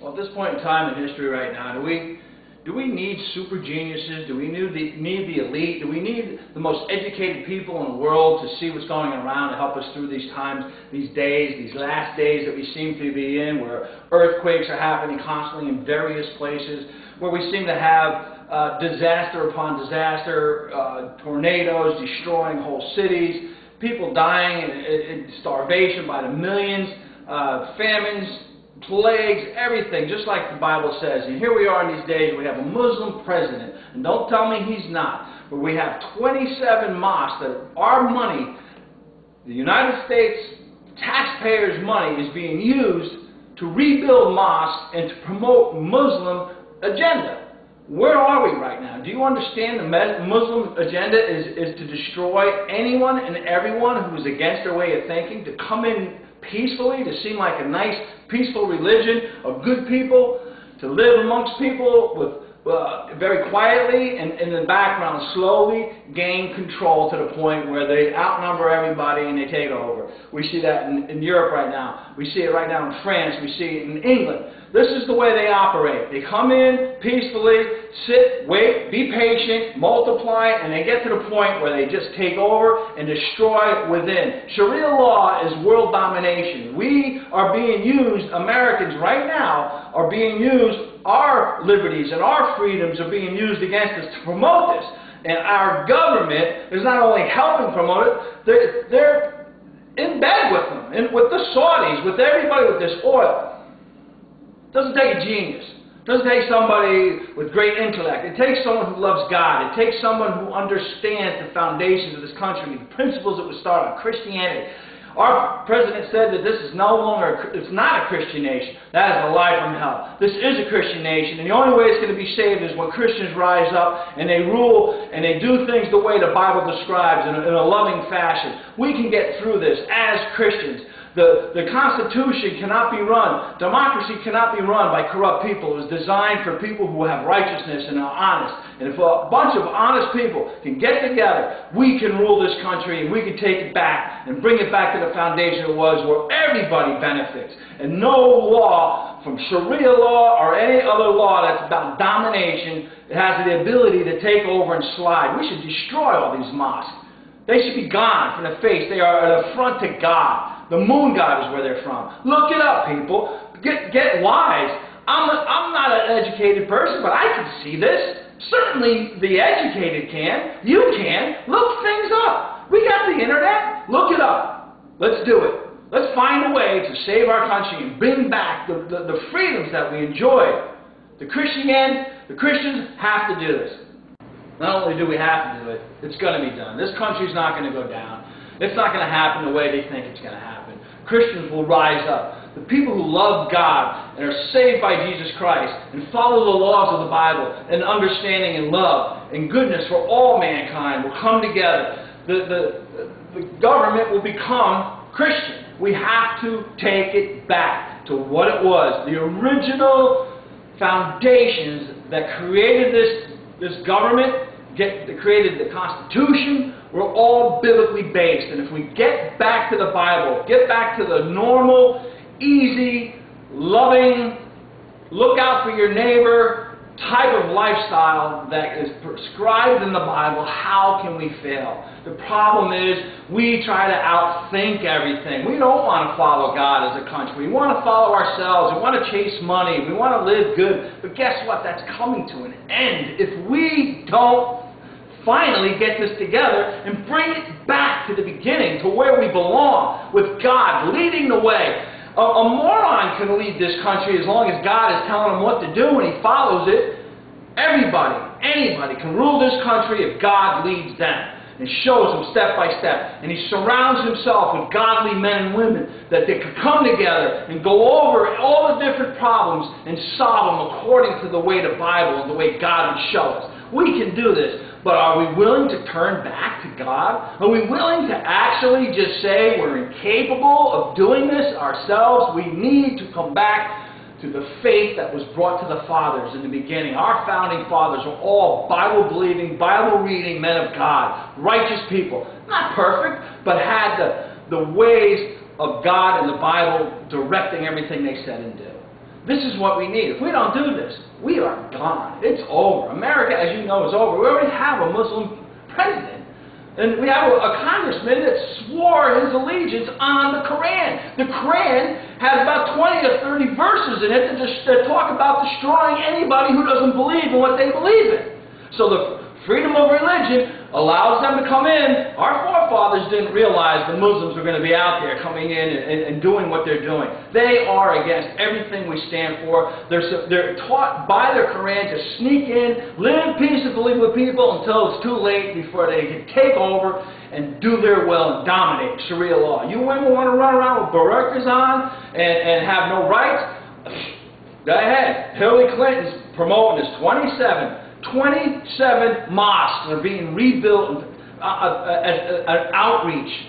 Well, at this point in time in history right now, do we need super geniuses? Do we need the elite? Do we need the most educated people in the world to see what's going around to help us through these times, these days, these last days that we seem to be in, where earthquakes are happening constantly in various places, where we seem to have disaster upon disaster, tornadoes destroying whole cities, people dying in starvation by the millions, famines, plagues, everything, just like the Bible says. And here we are in these days, we have a Muslim president, and don't tell me he's not, but we have 27 mosques that our money, the United States taxpayers' money, is being used to rebuild mosques and to promote Muslim agenda. Where are we right now? Do you understand the Muslim agenda is to destroy anyone and everyone who is against their way of thinking, to come in peacefully, to seem like a nice, peaceful religion of good people, to live amongst people with very quietly, and in the background slowly gain control to the point where they outnumber everybody and they take over. We see that in Europe right now. We see it right now in France. We see it in England. This is the way they operate. They come in peacefully, sit, wait, be patient, multiply, and they get to the point where they just take over and destroy within. Sharia law is world domination. We are being used, Americans right now are being used, our liberties and our freedoms are being used against us to promote this. And our government is not only helping promote it, they're in bed with them, and with the Saudis, with everybody with this oil. It doesn't take a genius. It doesn't take somebody with great intellect. It takes someone who loves God. It takes someone who understands the foundations of this country, the principles that were started on Christianity. Our president said that this is no longer, it's not a Christian nation. That is a lie from hell. This is a Christian nation, and the only way it's going to be saved is when Christians rise up and they rule and they do things the way the Bible describes in a loving fashion. We can get through this as Christians. The Constitution cannot be run. Democracy cannot be run by corrupt people. It was designed for people who have righteousness and are honest. And if a bunch of honest people can get together, we can rule this country and we can take it back and bring it back to the foundation it was, where everybody benefits. And no law, from Sharia law or any other law that's about domination, has the ability to take over and slide. We should destroy all these mosques. They should be gone from the face. They are an affront to God. The moon god is where they're from. Look it up, people. Get wise. I'm not an educated person, but I can see this. Certainly the educated can. You can. Look things up. We got the internet. Look it up. Let's do it. Let's find a way to save our country and bring back the freedoms that we enjoyed. The Christians have to do this. Not only do we have to do it, it's going to be done. This country's not going to go down. It's not going to happen the way they think it's going to happen. Christians will rise up. The people who love God and are saved by Jesus Christ and follow the laws of the Bible and understanding and love and goodness for all mankind will come together. The government will become Christian. We have to take it back to what it was. The original foundations that created this government, that created the Constitution, were all biblically based. And if we get back to the Bible, get back to the normal, easy, loving, look out for your neighbor type of lifestyle that is prescribed in the Bible, how can we fail? The problem is we try to outthink everything. We don't want to follow God as a country. We want to follow ourselves. We want to chase money. We want to live good. But guess what? That's coming to an end if we don't finally get this together and bring it back to the beginning, to where we belong, with God leading the way. A moron can lead this country as long as God is telling him what to do and he follows it. Everybody, anybody can rule this country if God leads them and shows them step by step. And he surrounds himself with godly men and women that they could come together and go over all the different problems and solve them according to the way the Bible and the way God would show us. We can do this. But are we willing to turn back to God? Are we willing to actually just say we're incapable of doing this ourselves? We need to come back to the faith that was brought to the fathers in the beginning. Our founding fathers were all Bible-believing, Bible-reading men of God, righteous people. Not perfect, but had the ways of God and the Bible directing everything they said and did. This is what we need. If we don't do this, we are gone. It's over. America, as you know, is over. We already have a Muslim president. And we have a congressman that swore his allegiance on the Quran. The Quran has about 20 or 30 verses in it that talk about destroying anybody who doesn't believe in what they believe in. So the freedom of religion allows them to come in. Our forefathers didn't realize the Muslims were going to be out there coming in and doing what they're doing. They are against everything we stand for. They're taught by their Quran to sneak in, live peaceably with people until it's too late before they can take over and do their will and dominate Sharia law. You women want to run around with burqas on and have no rights? Go ahead. Hillary Clinton's promoting this 27 mosques are being rebuilt as an outreach,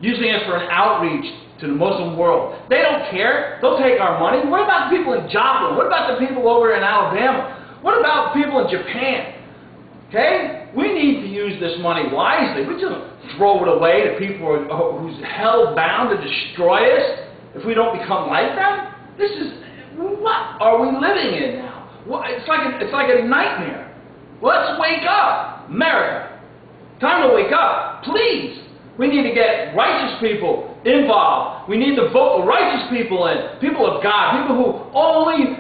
using it for an outreach to the Muslim world. They don't care. They'll take our money. What about the people in Joplin? What about the people over in Alabama? What about the people in Japan? Okay? We need to use this money wisely. We just throw it away to people who's hell-bound to destroy us if we don't become like them. This is, what are we living in now? It's like a nightmare. Let's wake up, America. Time to wake up, please. We need to get righteous people involved. We need to vote the righteous people in, people of God, people who only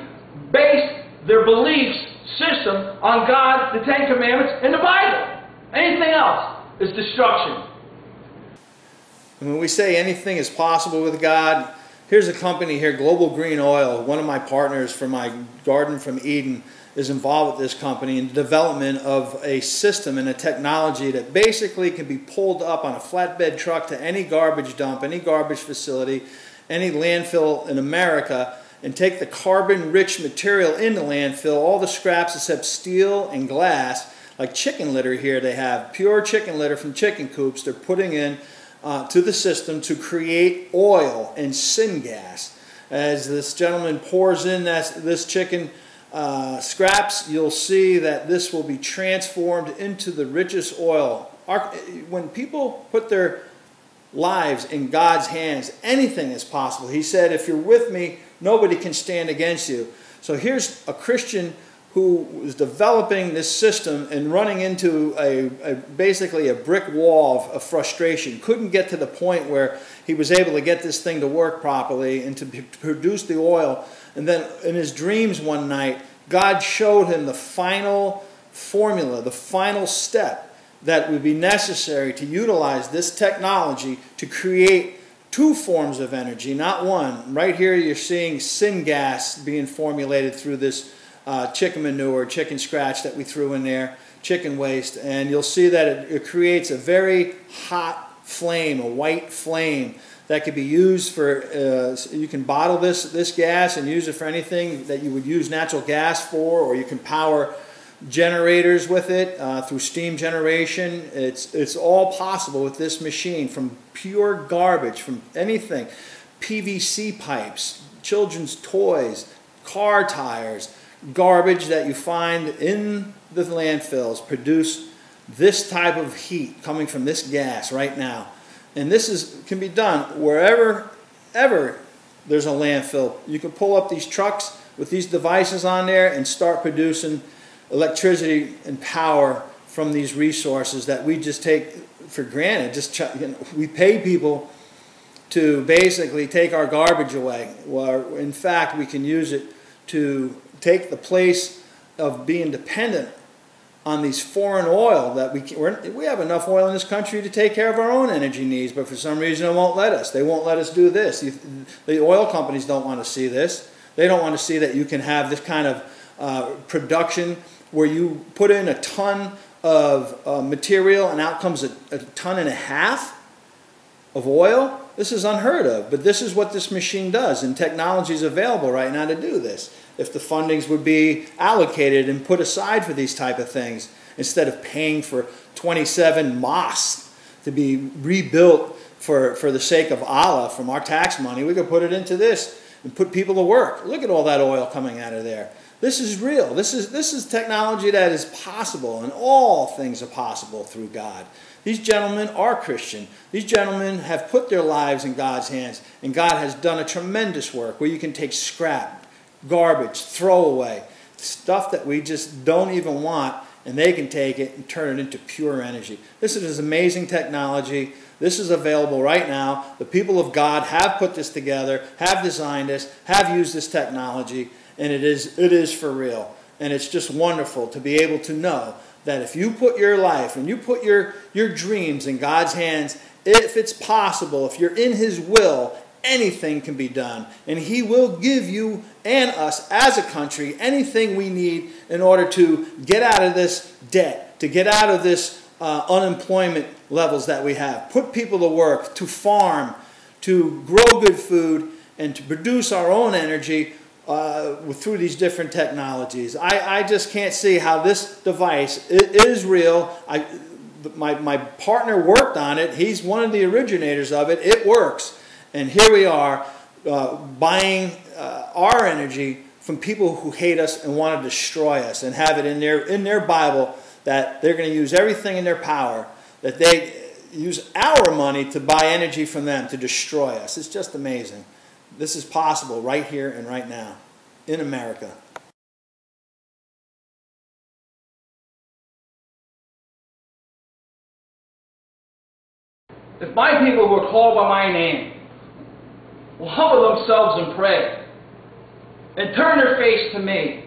base their beliefs system on God, the Ten Commandments, and the Bible. Anything else is destruction. And when we say anything is possible with God, here's a company here, Global Green Oil. One of my partners for my Garden from Eden is involved with this company in the development of a system and a technology that basically can be pulled up on a flatbed truck to any garbage dump, any garbage facility, any landfill in America, and take the carbon-rich material in the landfill, all the scraps except steel and glass, like chicken litter here they have, pure chicken litter from chicken coops, they're putting in to the system to create oil and syngas. As this gentleman pours in this chicken scraps, you'll see that this will be transformed into the richest oil. When people put their lives in God's hands, anything is possible. He said, if you're with me, nobody can stand against you. So here's a Christian who was developing this system and running into basically a brick wall of frustration. Couldn't get to the point where he was able to get this thing to work properly and to produce the oil. And then in his dreams one night, God showed him the final formula, the final step that would be necessary to utilize this technology to create two forms of energy, not one. Right here you're seeing syngas being formulated through this chicken manure, chicken scratch that we threw in there, chicken waste, and you'll see that it creates a very hot flame, a white flame that could be used for, you can bottle this gas and use it for anything that you would use natural gas for, or you can power generators with it through steam generation. It's all possible with this machine, from pure garbage, from anything, PVC pipes, children's toys, car tires, garbage that you find in the landfills produce this type of heat coming from this gas right now. And this can be done wherever there's a landfill. You can pull up these trucks with these devices on there and start producing electricity and power from these resources that we just take for granted. We pay people to basically take our garbage away. Well, in fact, we can use it to take the place of being dependent on these foreign oil that we have enough oil in this country to take care of our own energy needs, but for some reason it won't let us. They won't let us do this. The oil companies don't want to see this. They don't want to see that you can have this kind of production where you put in a ton of material and out comes a ton and a half of oil. This is unheard of, but this is what this machine does, and technology is available right now to do this. If the fundings would be allocated and put aside for these type of things, instead of paying for 27 mosques to be rebuilt for the sake of Allah from our tax money, we could put it into this and put people to work. Look at all that oil coming out of there. This is real. This is technology that is possible, and all things are possible through God. These gentlemen are Christian. These gentlemen have put their lives in God's hands, and God has done a tremendous work where you can take scrap, garbage, throwaway, stuff that we just don't even want, and they can take it and turn it into pure energy. This is amazing technology. This is available right now. The people of God have put this together, have designed this, have used this technology, and it is for real. And it's just wonderful to be able to know that if you put your life and you put your dreams in God's hands, if it's possible, if you're in His will, anything can be done. And He will give you and us as a country anything we need in order to get out of this debt, to get out of this unemployment levels that we have. Put people to work, to farm, to grow good food, and to produce our own energy through these different technologies. I just can't see how this device is real. My partner worked on it. He's one of the originators of it. It works. And here we are buying our energy from people who hate us and want to destroy us, and have it in their Bible that they're going to use everything in their power, that they use our money to buy energy from them to destroy us. It's just amazing. This is possible right here and right now in America. If my people who are called by my name will humble themselves and pray and turn their face to me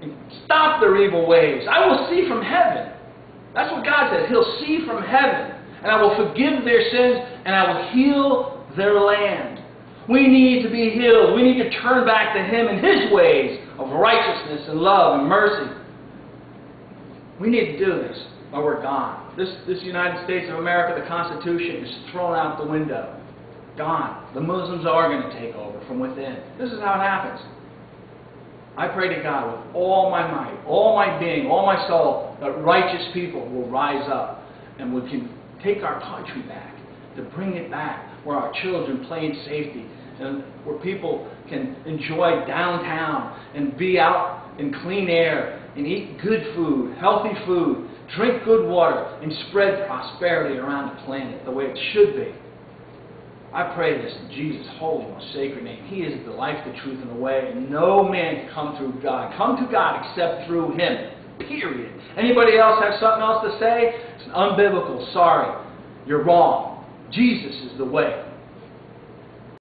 and stop their evil ways, I will see from heaven. That's what God says. He'll see from heaven, and I will forgive their sins, and I will heal their land. We need to be healed. We need to turn back to Him and His ways of righteousness and love and mercy. We need to do this, or we're gone. This United States of America, the Constitution, is thrown out the window. Gone. The Muslims are going to take over from within. This is how it happens. I pray to God with all my might, all my being, all my soul, that righteous people will rise up and we can take our country back, to bring it back where our children play in safety, and where people can enjoy downtown and be out in clean air and eat good food, healthy food, drink good water, and spread prosperity around the planet the way it should be. I pray this in Jesus' holy, most sacred name. He is the life, the truth, and the way, and no man can come through God. Come to God except through Him. Period. Anybody else have something else to say? It's unbiblical. Sorry. You're wrong. Jesus is the way.